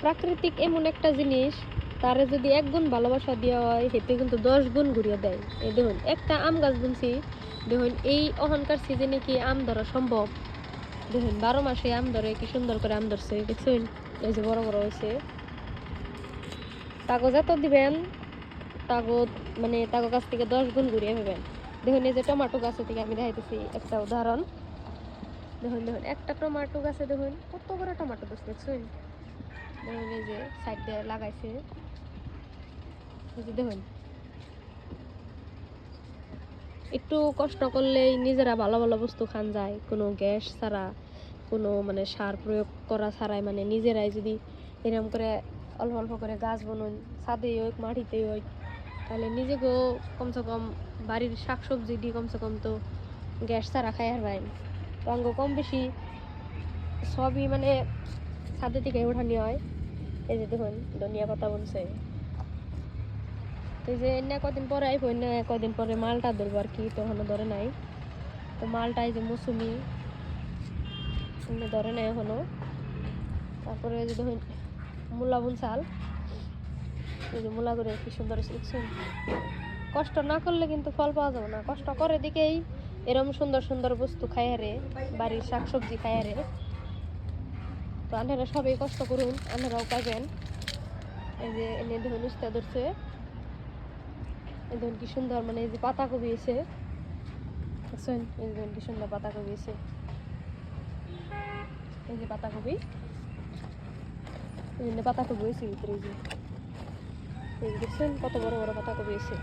প্রাকৃতিক এমন একটা জিনিস, তারে যদি 1 গুণ ভালোবাসা দেওয়া হয় হেতে কিন্তু 10 গুণ ঘুরিয়ে দেয়। এই দেখুন একটা আম গাছ বুনছি, দেখুন এই অহংকার সিজনে কি আম ধরা সম্ভব? দেখুন 12 মাসে আম ধরে, কি সুন্দর করে আম ধরছে দেখছেন, এই যে বড় বড় হয়েছে। কাগজ এত দিবেন, কাগজ মানে তাগো গাছ থেকে 10 গুণ ঘুরিয়ে পাবেন। দেখুন এই যে টমেটো গাছে থেকে আমি দেখাইতেছি একটা উদাহরণ। দেখুন দেখুন একটা টমেটো গাছে দেখুন কত বড় টমেটো গাছ দেখছেন। দেখুন এই যে সাইড দিয়ে লাগাইছে, এই যে দেখুন একটু কষ্ট করলেই নিজেরা ভালো ভালো বস্তু খান যায়, কোনো গ্যাস ছাড়া, কোনো মানে সার প্রয়োগ করা ছাড়াই, মানে নিজেরাই যদি এরকম করে অল্প অল্প করে গাছ বনুন, ছাদেই হোক মাটিতেই হোক, তাহলে নিজেকেও কমসে কম বাড়ির শাকসবজি দিয়ে কমসে কম তো গ্যাস ছাড়া খাই আর ভাই। তো অঙ্গ কম বেশি সবই মানে ছাদে থেকে উঠানি হয়। এই যে দেখুন ধনিয়া পাতা বলছে, তো যে এনে কদিন পরে আইব, এনে কদিন পরে মালটা ধরবো আর কি, তখনও ধরে নাই। তো মালটা এই যে মৌসুমি এনে ধরে নাই এখনো। তারপরে যে দেখুন মূলা বুনছাল, এই যে মূলা করে কি সুন্দর দেখছেন। কষ্ট না করলে কিন্তু ফল পাওয়া যাবে না, কষ্ট করে দিকেই এরকম সুন্দর সুন্দর বস্তু খাই হারে, বাড়ির শাকসবজি খাই হারে। তো আপনারা সবাই কষ্ট করুন, আপনারাও পাবেন। এই যে এনে দেখুন উস্তা ধরছে, এই দেখুন কি সুন্দর, মানে এই যে পাতাকপি এসে দেখছেন, এই যে দেখুন কি সুন্দর পাতাকপি এসে, এই যে পাতাকপি, এই জন্য পাতাকপি হয়েছে ভিতরে, এই যে দেখছেন কত বড় বড় পাতাকপি এসে।